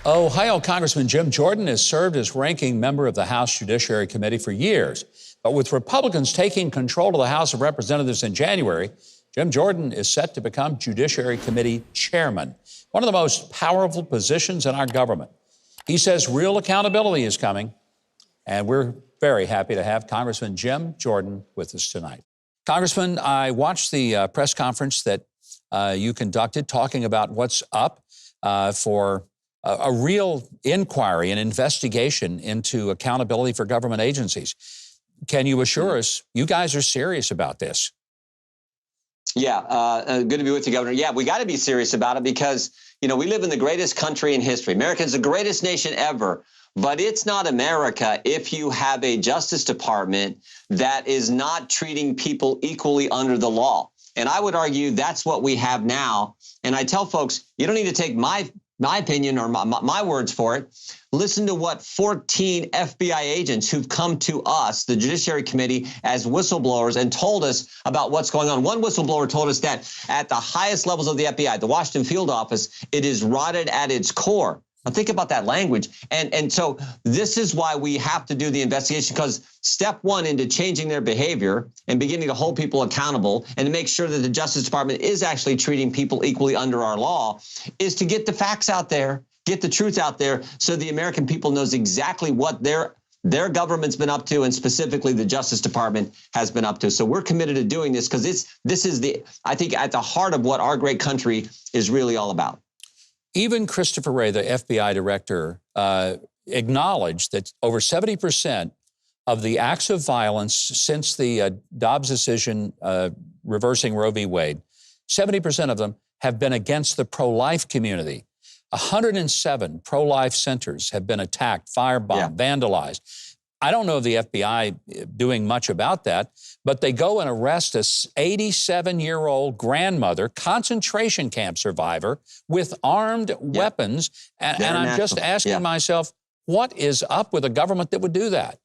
Ohio Congressman Jim Jordan has served as ranking member of the House Judiciary Committee for years. But with Republicans taking control of the House of Representatives in January, Jim Jordan is set to become Judiciary Committee chairman, one of the most powerful positions in our government. He says real accountability is coming, and we're very happy to have Congressman Jim Jordan with us tonight. Congressman, I watched the press conference that you conducted talking about what's up for a real inquiry and investigation into accountability for government agencies. Can you assure us you guys are serious about this? Yeah, good to be with you, Governor. Yeah, we got to be serious about it because, we live in the greatest country in history. America is the greatest nation ever. But it's not America if you have a Justice Department that is not treating people equally under the law. And I would argue that's what we have now. And I tell folks, you don't need to take my opinion or my words for it. Listen to what 14 FBI agents who've come to us, the Judiciary Committee, as whistleblowers and told us about what's going on. One whistleblower told us that at the highest levels of the FBI, the Washington field office, it is rotted at its core. Now think about that language. And so this is why we have to do the investigation, because step one into changing their behavior and beginning to hold people accountable and to make sure that the Justice Department is actually treating people equally under our law is to get the facts out there, get the truth out there so the American people knows exactly what their government's been up to, and specifically the Justice Department has been up to. So we're committed to doing this because this is I think, at the heart of what our great country is really all about. Even Christopher Wray, the FBI director, acknowledged that over 70% of the acts of violence since the Dobbs decision reversing Roe v. Wade, 70% of them have been against the pro-life community. 107 pro-life centers have been attacked, firebombed, vandalized. I don't know the FBI doing much about that, but they go and arrest a 87-year-old grandmother, concentration camp survivor, with armed weapons. And I'm just asking myself, what is up with a government that would do that?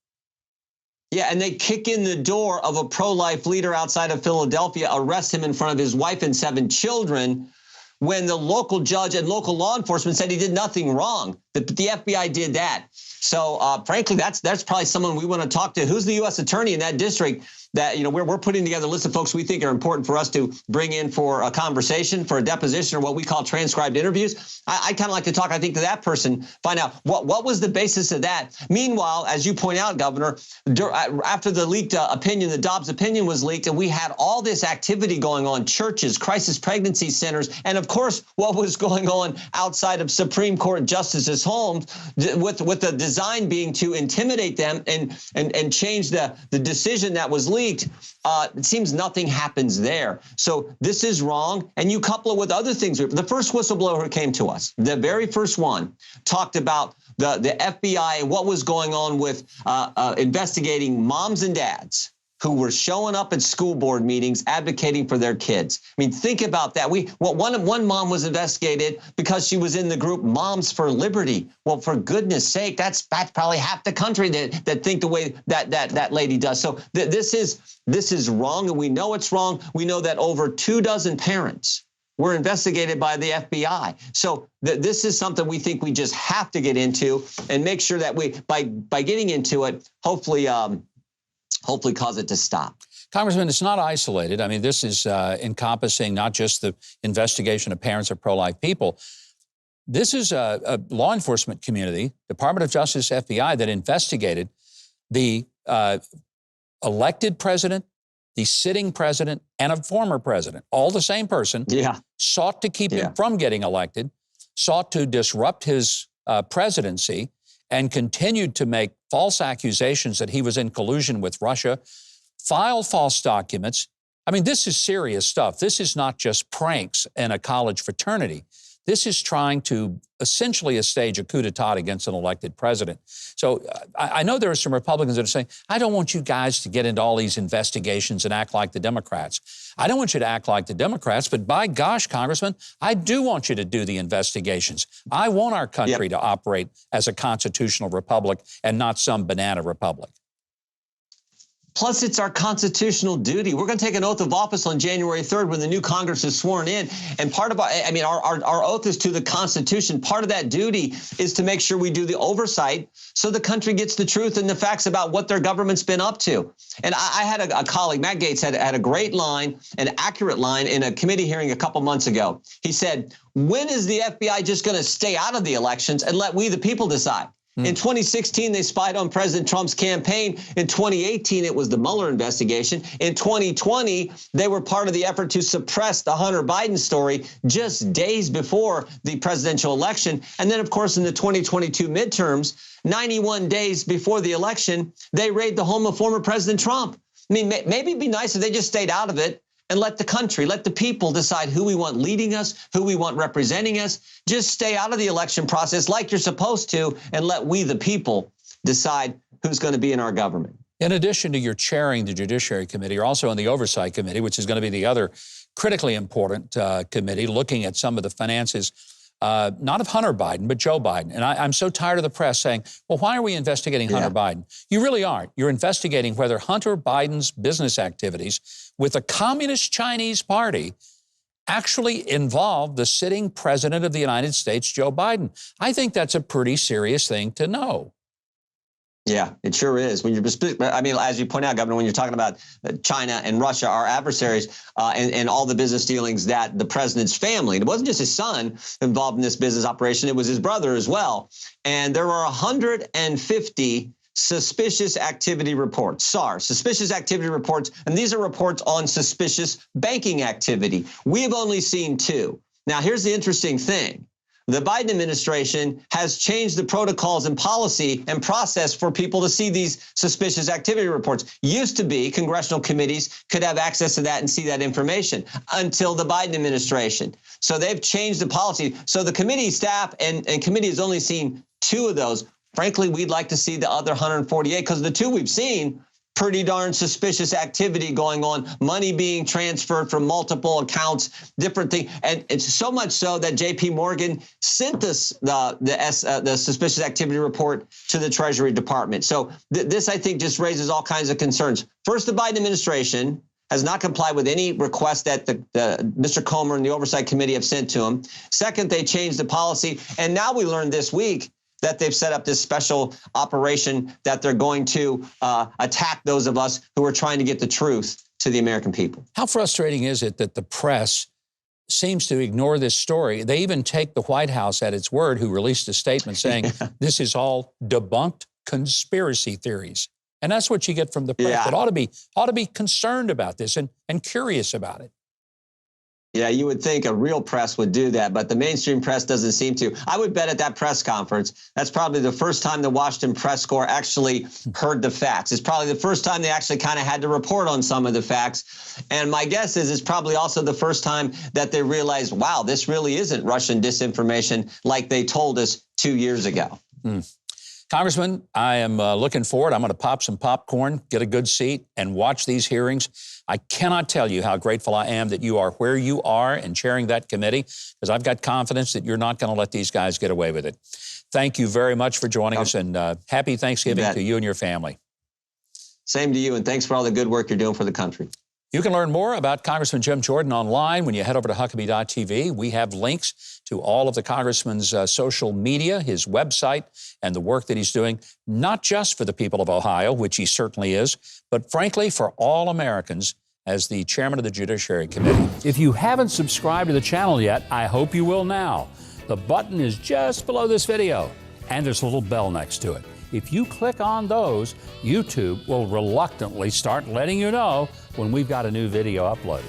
Yeah, and they kick in the door of a pro-life leader outside of Philadelphia, arrest him in front of his wife and 7 children, when the local judge and local law enforcement said he did nothing wrong. The FBI did that. So frankly, that's probably someone we want to talk to. Who's the U.S. attorney in that district that, we're putting together a list of folks we think are important for us to bring in for a conversation, for a deposition, or what we call transcribed interviews. I kind of like to talk, I think, to that person, find out what was the basis of that. Meanwhile, as you point out, Governor, after the leaked opinion, the Dobbs opinion was leaked, and we had all this activity going on, churches, crisis pregnancy centers, and of course, what was going on outside of Supreme Court justices' homes with the design being to intimidate them and change the decision that was leaked. It seems nothing happens there. So this is wrong. And you couple it with other things. The first whistleblower who came to us, the very first one, talked about the FBI and what was going on with investigating moms and dads who were showing up at school board meetings advocating for their kids. I mean, think about that. One mom was investigated because she was in the group Moms for Liberty. Well, for goodness sake, that's probably half the country that think the way that lady does. So this is wrong, and we know it's wrong. We know that over 24 parents were investigated by the FBI. So this is something we think we just have to get into and make sure that we, by getting into it, hopefully cause it to stop. Congressman, it's not isolated. I mean, this is encompassing not just the investigation of parents of pro-life people. This is a law enforcement community, Department of Justice, FBI, that investigated the elected president, the sitting president, and a former president, all the same person, sought to keep him from getting elected, sought to disrupt his presidency, and continued to make false accusations that he was in collusion with Russia, filed false documents. I mean, this is serious stuff. This is not just pranks in a college fraternity. This is trying to essentially stage a coup d'etat against an elected president. So I know there are some Republicans that are saying, I don't want you guys to get into all these investigations and act like the Democrats. I don't want you to act like the Democrats, but by gosh, Congressman, I do want you to do the investigations. I want our country to operate as a constitutional republic and not some banana republic. Plus, it's our constitutional duty. We're going to take an oath of office on January 3rd when the new Congress is sworn in. And part of our oath is to the Constitution. Part of that duty is to make sure we do the oversight so the country gets the truth and the facts about what their government's been up to. And I had a colleague, Matt Gaetz, had a great line, an accurate line in a committee hearing a couple months ago. He said, when is the FBI just going to stay out of the elections and let we the people decide? In 2016, they spied on President Trump's campaign. In 2018, it was the Mueller investigation. In 2020, they were part of the effort to suppress the Hunter Biden story just days before the presidential election. And then, of course, in the 2022 midterms, 91 days before the election, they raid the home of former President Trump. I mean, maybe it'd be nice if they just stayed out of it and let the country, let the people decide who we want leading us, who we want representing us. Just stay out of the election process like you're supposed to, and let we, the people, decide who's going to be in our government. In addition to your chairing the Judiciary Committee, you're also on the Oversight Committee, which is going to be the other critically important committee looking at some of the finances, not of Hunter Biden, but Joe Biden. And I'm so tired of the press saying, well, why are we investigating Hunter Biden? You really aren't. You're investigating whether Hunter Biden's business activities with the Communist Chinese Party actually involve the sitting president of the United States, Joe Biden. I think that's a pretty serious thing to know. Yeah, it sure is. When you're, I mean, as you point out, Governor, when you're talking about China and Russia, our adversaries, and all the business dealings that the president's family, and it wasn't just his son involved in this business operation, it was his brother as well. And there are 150 suspicious activity reports, SARS, suspicious activity reports, and these are reports on suspicious banking activity. We have only seen 2. Now, here's the interesting thing. The Biden administration has changed the protocols and policy and process for people to see these suspicious activity reports. Used to be congressional committees could have access to that and see that information until the Biden administration. So they've changed the policy. So the committee staff and committee has only seen 2 of those. Frankly, we'd like to see the other 148 because the 2 we've seen, pretty darn suspicious activity going on, money being transferred from multiple accounts, different things. And it's so much so that JP Morgan sent us the suspicious activity report to the Treasury Department. So this, I think, just raises all kinds of concerns. First, the Biden administration has not complied with any request that Mr. Comer and the Oversight Committee have sent to him. Second, they changed the policy. And now we learned this week that they've set up this special operation that they're going to attack those of us who are trying to get the truth to the American people. How frustrating is it that the press seems to ignore this story? They even take the White House at its word, who released a statement saying this is all debunked conspiracy theories. And that's what you get from the press. It ought to be concerned about this and curious about it. Yeah, you would think a real press would do that, but the mainstream press doesn't seem to. I would bet at that press conference, that's probably the first time the Washington press corps actually heard the facts. It's probably the first time they actually kind of had to report on some of the facts. And my guess is it's probably also the first time that they realized, wow, this really isn't Russian disinformation like they told us 2 years ago. Congressman, I am looking forward. I'm going to pop some popcorn, get a good seat, and watch these hearings. I cannot tell you how grateful I am that you are where you are and chairing that committee, because I've got confidence that you're not going to let these guys get away with it. Thank you very much for joining us, and happy Thanksgiving to you and your family. Same to you, and thanks for all the good work you're doing for the country. You can learn more about Congressman Jim Jordan online when you head over to Huckabee.tv. We have links to all of the Congressman's social media, his website, and the work that he's doing, not just for the people of Ohio, which he certainly is, but frankly for all Americans as the chairman of the Judiciary Committee. If you haven't subscribed to the channel yet, I hope you will now. The button is just below this video, and there's a little bell next to it. If you click on those, YouTube will reluctantly start letting you know when we've got a new video uploaded.